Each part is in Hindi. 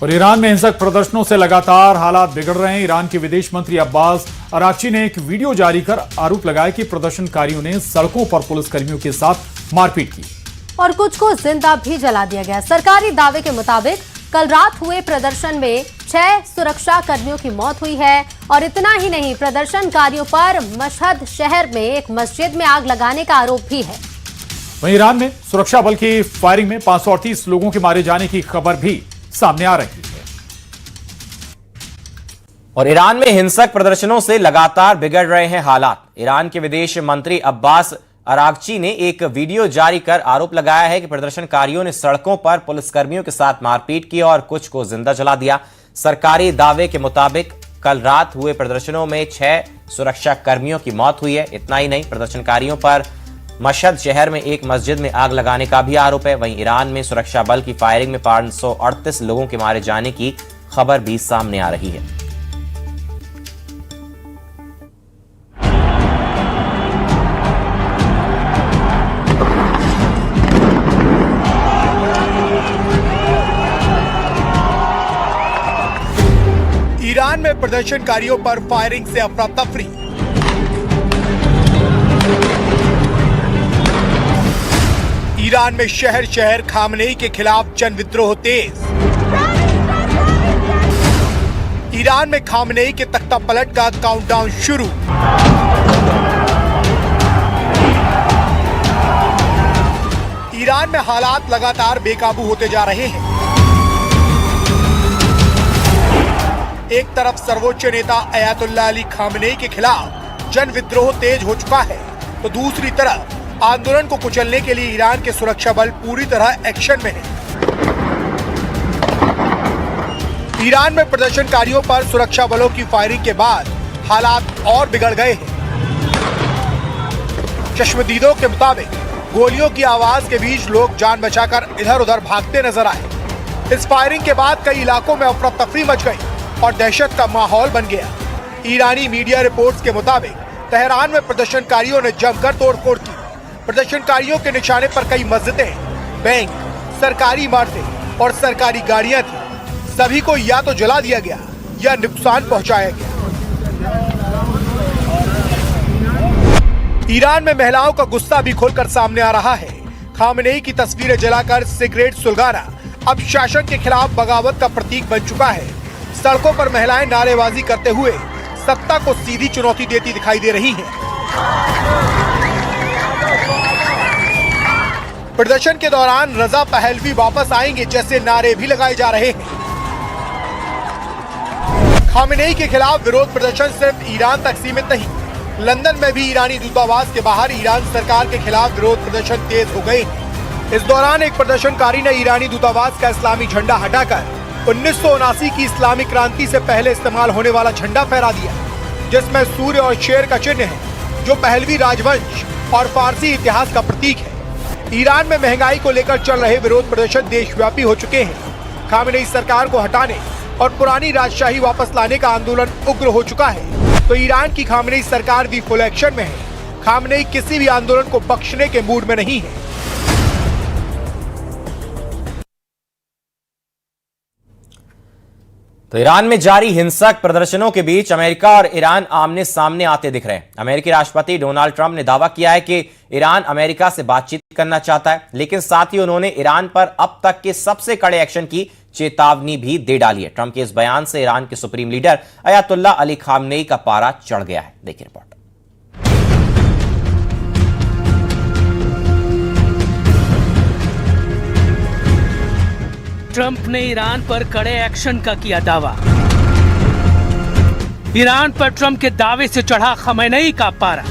और ईरान में हिंसक प्रदर्शनों से लगातार हालात बिगड़ रहे हैं। ईरान के विदेश मंत्री अब्बास अराक्ची ने एक वीडियो जारी कर आरोप लगाया कि प्रदर्शनकारियों ने सड़कों पर पुलिसकर्मियों के साथ मारपीट की और कुछ को जिंदा भी जला दिया गया। सरकारी दावे के मुताबिक कल रात हुए प्रदर्शन में 6 सुरक्षा कर्मियों की मौत हुई है। और इतना ही नहीं, प्रदर्शनकारियों पर मशहद शहर में एक मस्जिद में आग लगाने का आरोप भी है। वहीं ईरान में सुरक्षा बल की फायरिंग में 538 लोगों के मारे जाने की खबर भी सामने आ रही है। और ईरान में हिंसक प्रदर्शनों से लगातार बिगड़ रहे हैं हालात। ईरान के विदेश मंत्री अब्बास अराक्ची ने एक वीडियो जारी कर आरोप लगाया है कि प्रदर्शनकारियों ने सड़कों पर पुलिसकर्मियों के साथ मारपीट की और कुछ को जिंदा जला दिया। सरकारी दावे के मुताबिक कल रात हुए प्रदर्शनों में 6 सुरक्षा कर्मियों की मौत हुई है। इतना ही नहीं, प्रदर्शनकारियों पर मशहद शहर में एक मस्जिद में आग लगाने का भी आरोप है। वहीं ईरान में सुरक्षा बल की फायरिंग में 538 लोगों के मारे जाने की खबर भी सामने आ रही है। ईरान में प्रदर्शनकारियों पर फायरिंग से अफरा तफरी। ईरान में शहर शहर खामनेई के खिलाफ जन विद्रोह तेज। ईरान में खामनेई के तख्ता पलट का काउंटडाउन शुरू। ईरान में हालात लगातार बेकाबू होते जा रहे हैं। एक तरफ सर्वोच्च नेता अयातुल्लाह अली खामनेई के खिलाफ जन विद्रोह तेज हो चुका है, तो दूसरी तरफ आंदोलन को कुचलने के लिए ईरान के सुरक्षा बल पूरी तरह एक्शन में है। ईरान में प्रदर्शनकारियों पर सुरक्षा बलों की फायरिंग के बाद हालात और बिगड़ गए हैं। चश्मदीदों के मुताबिक गोलियों की आवाज के बीच लोग जान बचाकर इधर उधर भागते नजर आए। इस फायरिंग के बाद कई इलाकों में अफरा तफरी मच गई और दहशत का माहौल बन गया। ईरानी मीडिया रिपोर्ट्स के मुताबिक तेहरान में प्रदर्शनकारियों ने जमकर तोड़फोड़ की। प्रदर्शनकारियों के निशाने पर कई मस्जिदें, बैंक, सरकारी इमारतें और सरकारी गाड़ियां थी। सभी को या तो जला दिया गया या नुकसान पहुंचाया गया। ईरान में महिलाओं का गुस्सा भी खुलकर सामने आ रहा है। खामनेई की तस्वीरें जलाकर सिगरेट सुलगाना अब शासन के खिलाफ बगावत का प्रतीक बन चुका है। सड़कों पर महिलाएं नारेबाजी करते हुए सत्ता को सीधी चुनौती देती दिखाई दे रही हैं। प्रदर्शन के दौरान रजा पहलवी वापस आएंगे जैसे नारे भी लगाए जा रहे हैं। खामनेई के खिलाफ विरोध प्रदर्शन सिर्फ ईरान तक सीमित नहीं, लंदन में भी ईरानी दूतावास के बाहर ईरान सरकार के खिलाफ विरोध प्रदर्शन तेज हो गए। इस दौरान एक प्रदर्शनकारी ने ईरानी दूतावास का इस्लामी झंडा हटाकर 1979 की इस्लामी क्रांति से पहले इस्तेमाल होने वाला झंडा फहरा दिया, जिसमें सूर्य और शेर का चिन्ह है, जो पहलवी राजवंश और फारसी इतिहास का प्रतीक है। ईरान में महंगाई को लेकर चल रहे विरोध प्रदर्शन देशव्यापी हो चुके हैं। खामनेई सरकार को हटाने और पुरानी राजशाही वापस लाने का आंदोलन उग्र हो चुका है, तो ईरान की खामनेई सरकार भी फुल एक्शन में है। खामनेई किसी भी आंदोलन को बख्शने के मूड में नहीं है। तो ईरान में जारी हिंसक प्रदर्शनों के बीच अमेरिका और ईरान आमने सामने आते दिख रहे हैं। अमेरिकी राष्ट्रपति डोनाल्ड ट्रंप ने दावा किया है कि ईरान अमेरिका से बातचीत करना चाहता है, लेकिन साथ ही उन्होंने ईरान पर अब तक के सबसे कड़े एक्शन की चेतावनी भी दे डाली है। ट्रंप के इस बयान से ईरान के supreme leader Ayatollah Ali Khamenei का पारा चढ़ गया है। देखिए रिपोर्ट। ट्रंप ने ईरान पर कड़े एक्शन का किया दावा। ईरान पर ट्रंप के दावे से चढ़ा खमेनेई का पारा।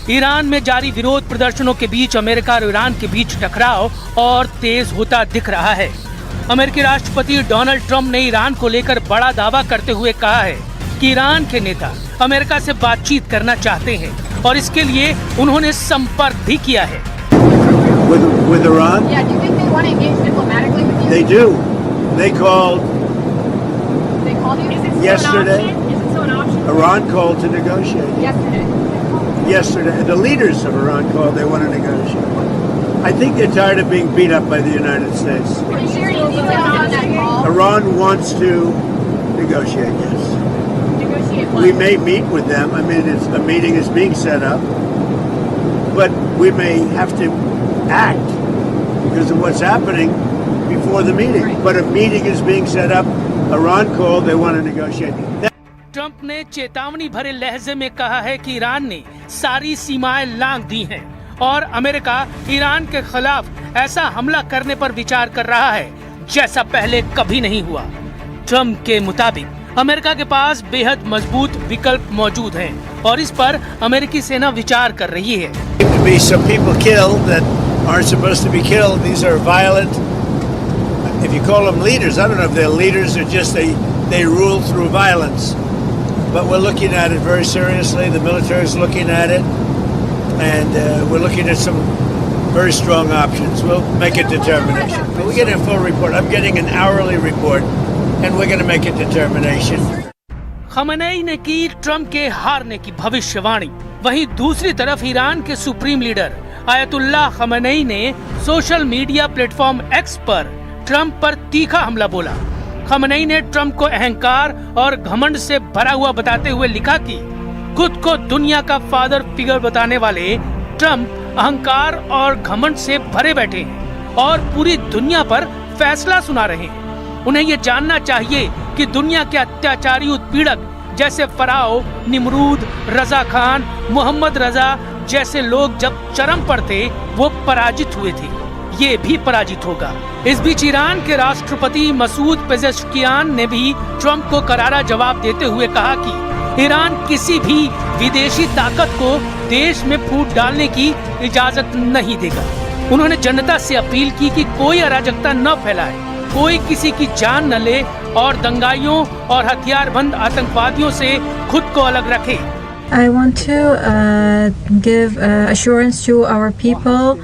ईरान में जारी विरोध प्रदर्शनों के बीच अमेरिका और ईरान के बीच टकराव और तेज होता दिख रहा है। अमेरिकी राष्ट्रपति डोनाल्ड ट्रंप ने ईरान को लेकर बड़ा दावा करते हुए कहा है कि ईरान के नेता अमेरिका से बातचीत करना चाहते हैं और इसके लिए उन्होंने संपर्क भी किया है। With Iran? Yeah, do you think they want to engage diplomatically with you? They do. They called you? Is it yesterday. still an option? Iran called to negotiate. Yesterday. Yesterday. The leaders of Iran called, they want to negotiate. I think they're tired of being beat up by the United States. Can you share any details on that call? Iran wants to negotiate, yes. Negotiate We what? may meet with them. I mean, a meeting is being set up. But we may have to act because of what's happening before the meeting. But a meeting is being set up. Iran called, they want to negotiate. Trump ने चेतावनी भरे लहजे में कहा है कि ईरान ने सारी सीमाएं लांघ दी हैं और अमेरिका ईरान के खिलाफ ऐसा हमला करने पर विचार कर रहा है जैसा पहले कभी नहीं हुआ। ट्रंप के मुताबिक अमेरिका के पास बेहद मजबूत विकल्प मौजूद हैं और इस पर अमेरिकी सेना विचार कर रही है। To be some people killed that aren't supposed to be killed. These are violent. If you call them leaders, I don't know if they're leaders or just they rule through violence. But we're looking at it very seriously. The military is looking at it, and we're looking at some very strong options. We'll make a determination. We're getting a full report. I'm getting an hourly report, and we're going to make a determination. Khamenei ने की ट्रंप के हारने की भविष्यवाणी। वहीं दूसरी तरफ ईरान के सुप्रीम लीडर आयतुल्लाह खमेनेई ने सोशल मीडिया प्लेटफॉर्म एक्स पर ट्रंप पर तीखा हमला बोला। खमेनेई ने ट्रंप को अहंकार और घमंड से भरा हुआ बताते हुए लिखा कि खुद को दुनिया का फादर फिगर बताने वाले ट्रंप अहंकार और घमंड से भरे बैठे हैं और पूरी दुनिया पर फैसला सुना रहे हैं। उन्हें ये जानना चाहिए कि दुनिया के अत्याचारी उत्पीड़क जैसे फराओ, निमरूद, रजा खान, मोहम्मद रजा जैसे लोग जब चरम पर थे वो पराजित हुए थे, ये भी पराजित होगा। इस बीच ईरान के राष्ट्रपति मसूद पेजेश्कियान ने भी ट्रंप को करारा जवाब देते हुए कहा कि ईरान किसी भी विदेशी ताकत को देश में फूट डालने की इजाजत नहीं देगा। उन्होंने जनता से अपील की कि कोई अराजकता न फैलाए, कोई किसी की जान न ले और दंगाइयों और हथियारबंद आतंकवादियों से खुद को अलग रखे। I want to give assurance to our people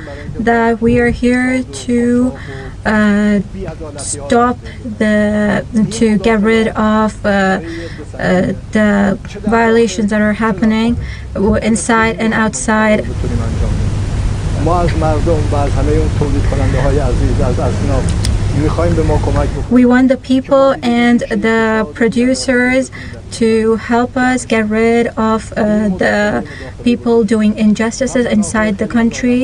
that we are here to to get rid of the violations that are happening inside and outside. We want the people and the producers to help us get rid of the people doing injustices inside the country.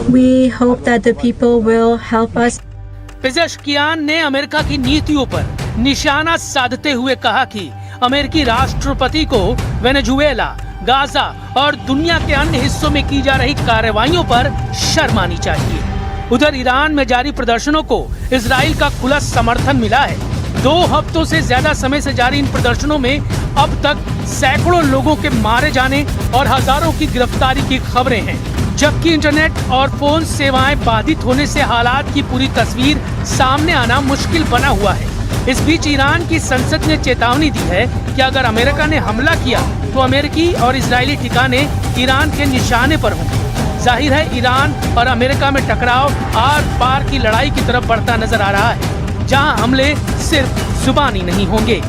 We hope that the people will help us. Pezeshkian ने अमेरिका की नीतियों पर निशाना साधते हुए कहा कि अमेरिकी राष्ट्रपति को वेनेजुएला, गाजा और दुनिया के अन्य हिस्सों में की जा रही कार्रवाइयों पर शर्म आनी चाहिए। उधर ईरान में जारी प्रदर्शनों को इजराइल का खुला समर्थन मिला है। 2 हफ्तों से ज्यादा समय से जारी इन प्रदर्शनों में अब तक सैकड़ों लोगों के मारे जाने और हजारों की गिरफ्तारी की खबरें हैं, जबकि इंटरनेट और फोन सेवाएं बाधित होने से हालात की पूरी तस्वीर सामने आना मुश्किल बना हुआ है। इस बीच ईरान की संसद ने चेतावनी दी है कि अगर अमेरिका ने हमला किया तो अमेरिकी और इजरायली ठिकाने ईरान के निशाने पर होंगे। जाहिर है ईरान और अमेरिका में टकराव आर पार की लड़ाई की तरफ बढ़ता नजर आ रहा है, जहां हमले सिर्फ जुबानी नहीं होंगे।